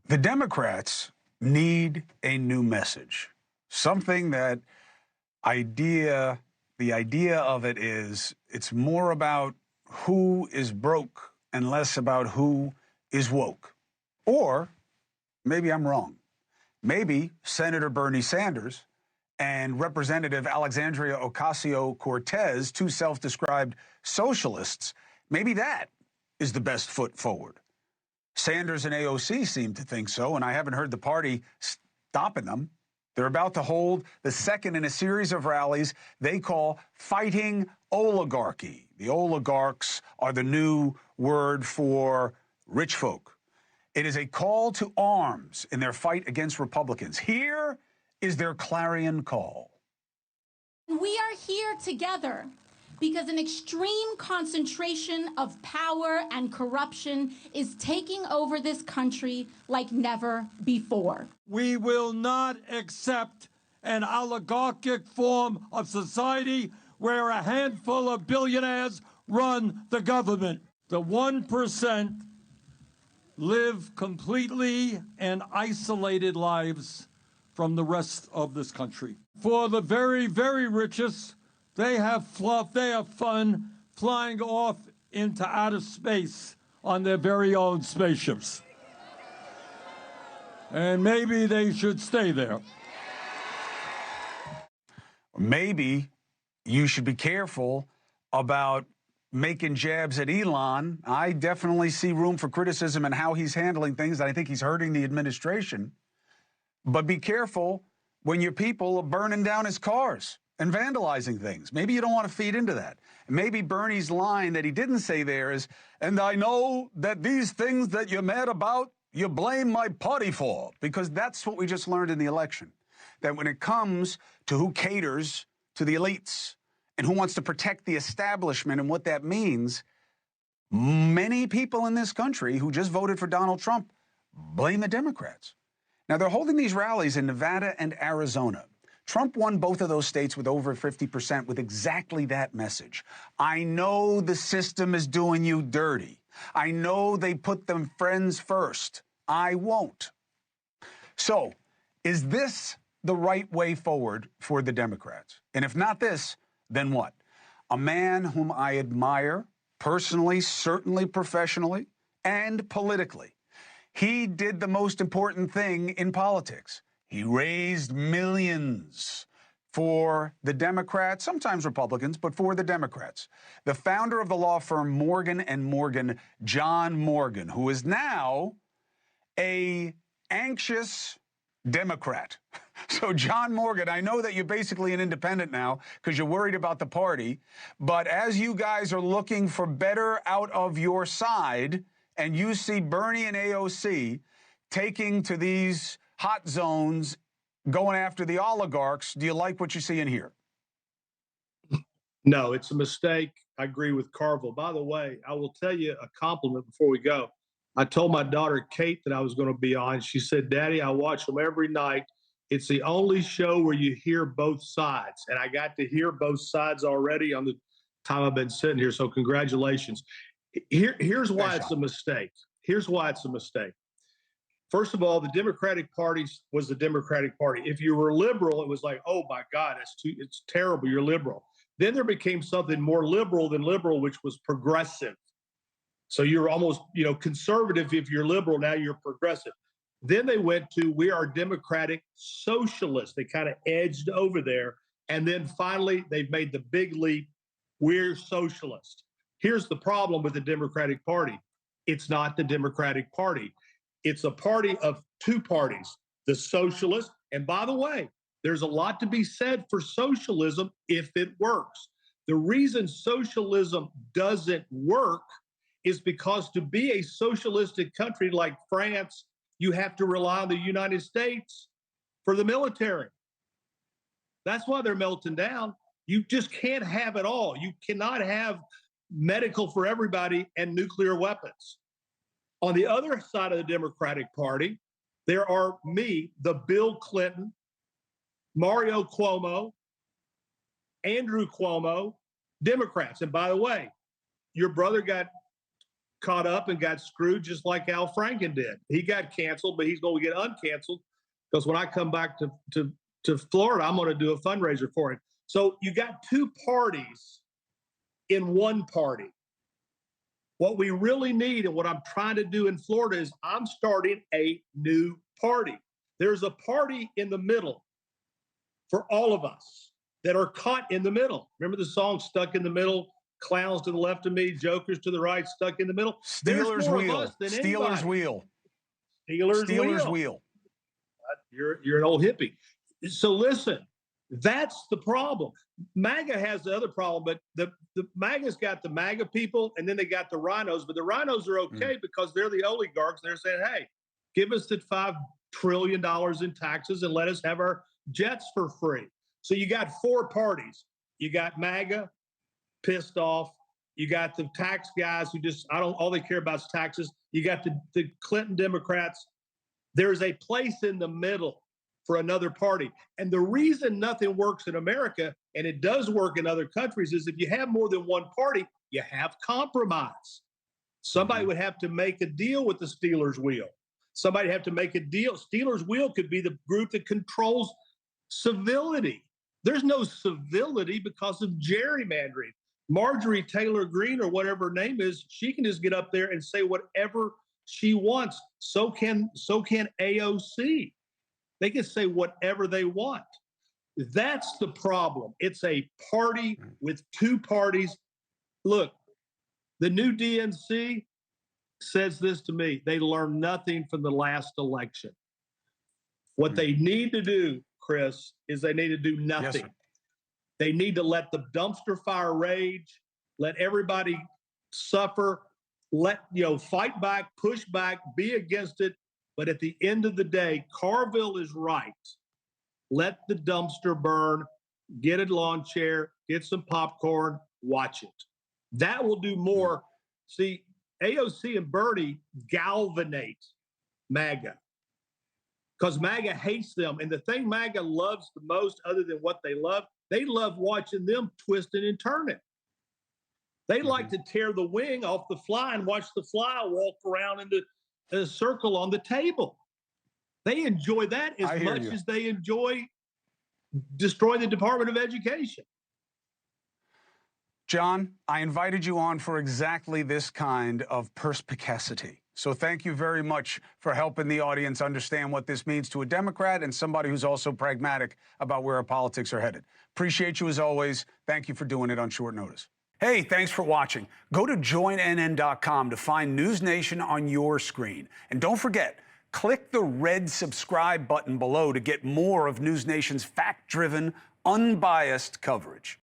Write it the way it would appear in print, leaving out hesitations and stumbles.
The Democrats need a new message. Something that the idea of it is it's more about who is broke and less about who is woke. Or maybe I'm wrong. Maybe Senator Bernie Sanders and Representative Alexandria Ocasio-Cortez, two self-described socialists, maybe that is the best foot forward. Sanders and AOC seem to think so, and I haven't heard the party stopping them. They're about to hold the second in a series of rallies they call Fighting Oligarchy. The oligarchs are the new word for rich folk. It is a call to arms in their fight against Republicans. Here is their clarion call. We are here together because an extreme concentration of power and corruption is taking over this country like never before. We will not accept an oligarchic form of society where a handful of billionaires run the government. The 1% live completely and isolated lives from the rest of this country. For the very, very richest, they have fluff, they have fun flying off into outer space on their very own spaceships. And maybe they should stay there. Maybe you should be careful about making jabs at Elon. I definitely see room for criticism in how he's handling things. I think he's hurting the administration. But be careful when your people are burning down his cars and vandalizing things. Maybe you don't want to feed into that. Maybe Bernie's line that he didn't say there is, and I know that these things that you're mad about, you blame my party for, because that's what we just learned in the election. That when it comes to who caters to the elites and who wants to protect the establishment and what that means, many people in this country who just voted for Donald Trump blame the Democrats. Now, they're holding these rallies in Nevada and Arizona. Trump won both of those states with over 50% with exactly that message. I know the system is doing you dirty. I know they put them friends first. I won't. So, is this the right way forward for the Democrats? And if not this, then what? A man whom I admire personally, certainly professionally, and politically. He did the most important thing in politics. He raised millions for the Democrats, sometimes Republicans, but for the Democrats. The founder of the law firm Morgan & Morgan, John Morgan, who is now an anxious Democrat. So, John Morgan, I know that you're basically an independent now because you're worried about the party. But as you guys are looking for better out of your side, and you see Bernie and AOC taking to these hot zones, going after the oligarchs, do you like what you see in here? No, it's a mistake. I agree with Carville. By the way, I will tell you a compliment before we go. I told my daughter, Kate, that I was going to be on. She said, Daddy, I watch them every night. It's the only show where you hear both sides. And I got to hear both sides already on the time I've been sitting here. So congratulations. Here's why it's a mistake. Here's why it's a mistake. First of all, the Democratic Party was the Democratic Party. If you were liberal, it was like, oh my God, it's terrible, you're liberal. Then there became something more liberal than liberal, which was progressive. So you're almost, conservative if you're liberal, now you're progressive. Then they went to, we are democratic socialists. They kind of edged over there. And then finally, they've made the big leap, we're socialist. Here's the problem with the Democratic Party. It's not the Democratic Party. It's a party of two parties, the socialists. And by the way, there's a lot to be said for socialism if it works. The reason socialism doesn't work is because to be a socialistic country like France, you have to rely on the United States for the military. That's why they're melting down. You just can't have it all. You cannot have medical for everybody and nuclear weapons. On the other side of the Democratic Party, there are me, the Bill Clinton, Mario Cuomo, Andrew Cuomo, Democrats. And by the way, your brother got caught up and got screwed just like Al Franken did. He got canceled, but he's going to get uncanceled because when I come back to Florida, I'm going to do a fundraiser for him. So you got two parties in one party. What we really need and what I'm trying to do in Florida is I'm starting a new party. There's a party in the middle for all of us that are caught in the middle. Remember the song Stuck in the Middle? Clowns to the left of me, jokers to the right, stuck in the middle. Steelers wheel. Steelers wheel. Steelers wheel. You're an old hippie. So listen, that's the problem. MAGA has the other problem, but the MAGA's got the MAGA people, and then they got the rhinos. But the rhinos are okay because they're the oligarchs. They're saying, hey, give us the $5 trillion in taxes and let us have our jets for free. So you got four parties. You got MAGA, pissed off. You got the tax guys who just, all they care about is taxes. You got the Clinton Democrats. There's a place in the middle for another party. And the reason nothing works in America, and it does work in other countries, is if you have more than one party, you have compromise. Somebody would have to make a deal with the Steelers wheel. Somebody have to make a deal. Steelers wheel could be the group that controls civility. There's no civility because of gerrymandering. Marjorie Taylor Greene, or whatever her name is, she can just get up there and say whatever she wants. So can AOC. They can say whatever they want. That's the problem. It's a party with two parties. Look, the new DNC says this to me. They learned nothing from the last election. What they need to do, Chris, is they need to do nothing. Yes, they need to let the dumpster fire rage, let everybody suffer, fight back, push back, be against it. But at the end of the day, Carville is right. Let the dumpster burn, get a lawn chair, get some popcorn, watch it. That will do more. See, AOC and Bernie galvanate MAGA because MAGA hates them. And the thing MAGA loves the most, other than what they love watching them twisting and turning. They like to tear the wing off the fly and watch the fly walk around in the circle on the table. They enjoy that as much as they enjoy destroying the Department of Education. John, I invited you on for exactly this kind of perspicacity. So thank you very much for helping the audience understand what this means to a Democrat and somebody who's also pragmatic about where our politics are headed. Appreciate you as always. Thank you for doing it on short notice. Hey, thanks for watching. Go to joinnn.com to find NewsNation on your screen. And don't forget, click the red subscribe button below to get more of NewsNation's fact-driven, unbiased coverage.